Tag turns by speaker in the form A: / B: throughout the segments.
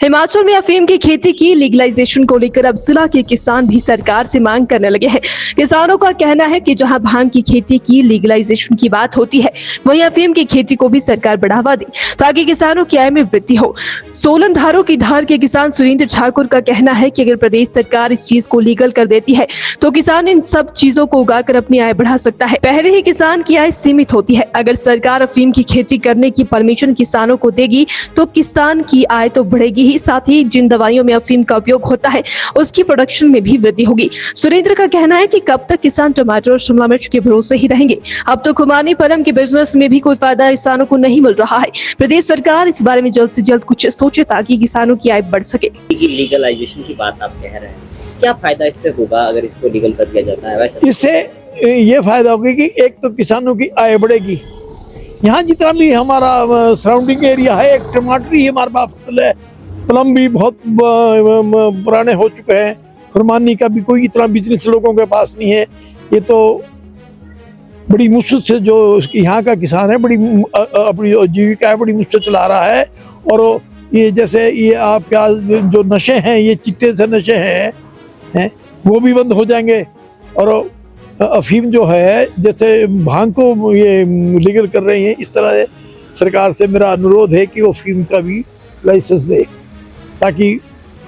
A: हिमाचल में अफीम की खेती की लीगलाइजेशन को लेकर अब जिला के किसान भी सरकार से मांग करने लगे हैं। किसानों का कहना है कि जहां भांग की खेती की लीगलाइजेशन की बात होती है, वहीं अफीम की खेती को भी सरकार बढ़ावा दे ताकि किसानों की आय में वृद्धि हो। सोलन धारों की धार के किसान सुरेंद्र ठाकुर का कहना है कि अगर प्रदेश सरकार इस चीज को लीगल कर देती है तो किसान इन सब चीजों को उगाकर अपनी आय बढ़ा सकता है। पहले ही किसान की आय सीमित होती है, अगर सरकार अफीम की खेती करने की परमिशन किसानों को देगी तो किसान की आय तो बढ़ेगी ही, साथ ही जिन दवाइयों में अफीम का उपयोग होता है उसकी प्रोडक्शन में भी वृद्धि होगी। सुरेंद्र का कहना है कि कब तक किसान टमाटर और शिमला मिर्च के भरोसे ही रहेंगे। अब तो खुमानी पलम के बिजनेस में भी कोई फायदा किसानों को नहीं मिल रहा है। प्रदेश सरकार इस बारे में जल्द से जल्द कुछ सोचे ताकि किसानों की आय बढ़ सके।
B: लीगलाइजेशन की बात आप कह रहे हैं, क्या फायदा इससे होगा अगर इसको लीगल कर दिया जाता है? वैसे
C: इससे ये फायदा होगा कि एक तो किसानों की आय बढ़ेगी। यहाँ जितना भी हमारा सराउंडिंग एरिया है, एक टमाटर ही हमारे पास फसल है, प्लम भी बहुत पुराने हो चुके हैं, खुरमानी का भी कोई इतना बिजनेस लोगों के पास नहीं है। ये तो बड़ी मुश्किल से जो यहाँ का किसान है बड़ी अपनी जीविका है बड़ी मुश्किल चला रहा है। और ये जैसे ये आपका जो नशे हैं, ये चिट्टे से नशे हैं वो भी बंद हो जाएंगे। और अफीम जो है जैसे भांग को ये लीगल कर रही हैं, इस तरह सरकार से मेरा अनुरोध है कि वो अफीम का भी लाइसेंस दे ताकि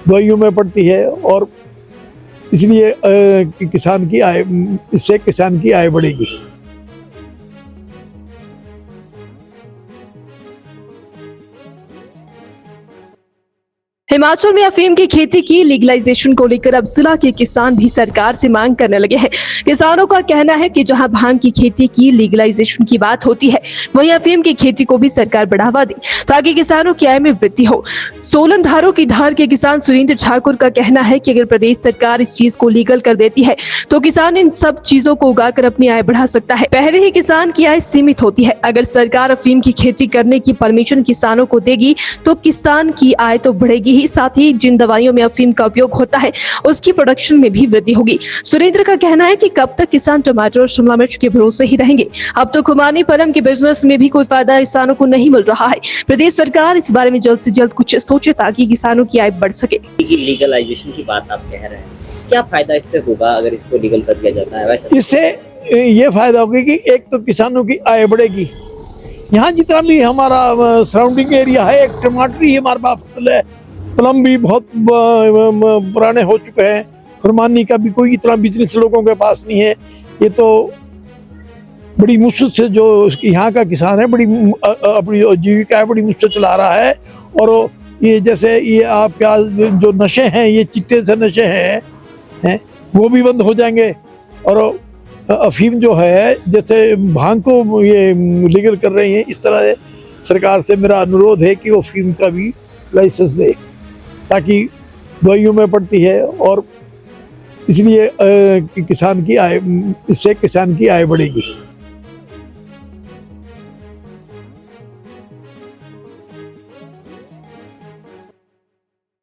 C: दवाइयों में पड़ती है और इसलिए किसान की आय, इससे किसान की आय बढ़ेगी।
A: हिमाचल में अफीम की खेती की लीगलाइजेशन को लेकर अब जिला के किसान भी सरकार से मांग करने लगे हैं। किसानों का कहना है कि जहां भांग की खेती की लीगलाइजेशन की बात होती है, वहीं अफीम की खेती को भी सरकार बढ़ावा दे ताकि किसानों की आय में वृद्धि हो। सोलन धारों की धार के किसान सुरेंद्र ठाकुर का कहना है कि अगर प्रदेश सरकार इस चीज को लीगल कर देती है तो किसान इन सब चीजों को उगाकर अपनी आय बढ़ा सकता है। पहले ही किसान की आय सीमित होती है, अगर सरकार अफीम की खेती करने की परमिशन किसानों को देगी तो किसान की आय तो बढ़ेगी, साथ ही जिन दवाइयों में अफीम का उपयोग होता है उसकी प्रोडक्शन में भी वृद्धि होगी। सुरेंद्र का कहना है कि कब तक किसान टमाटर और शिमला मिर्च के भरोसे ही रहेंगे। अब तो खुमानी पलम के बिजनेस में भी कोई फायदा किसानों को नहीं मिल रहा है। प्रदेश सरकार इस बारे में जल्द से जल्द कुछ सोचे ताकि किसानों की आय बढ़ सके।
B: लीगलाइजेशन की बात आप कह रहे हैं, क्या फायदा इससे होगा अगर इसको लीगल कर दिया जाता है? वैसे
C: इससे ये फायदा होगा कि एक तो किसानों की आय बढ़ेगी। यहाँ जितना भी हमारा सराउंडिंग एरिया है, एक टमाटर ही हमारे पास फसल है, प्लम भी बहुत पुराने हो चुके हैं, खुरमानी का भी कोई इतना बिजनेस लोगों के पास नहीं है। ये तो बड़ी मुश्किल से जो यहाँ का किसान है बड़ी अपनी जीविका है बड़ी मुश्किल चला रहा है। और ये जैसे ये आपका जो नशे हैं, ये चिट्टे से नशे हैं वो भी बंद हो जाएंगे। और अफीम जो है जैसे भांग को ये लीगल कर रही हैं, इस तरह सरकार से मेरा अनुरोध है कि वो अफीम का भी लाइसेंस दे ताकि दवाइयों में पड़ती है और इसलिए किसान की आय, इससे किसान की आय बढ़ेगी।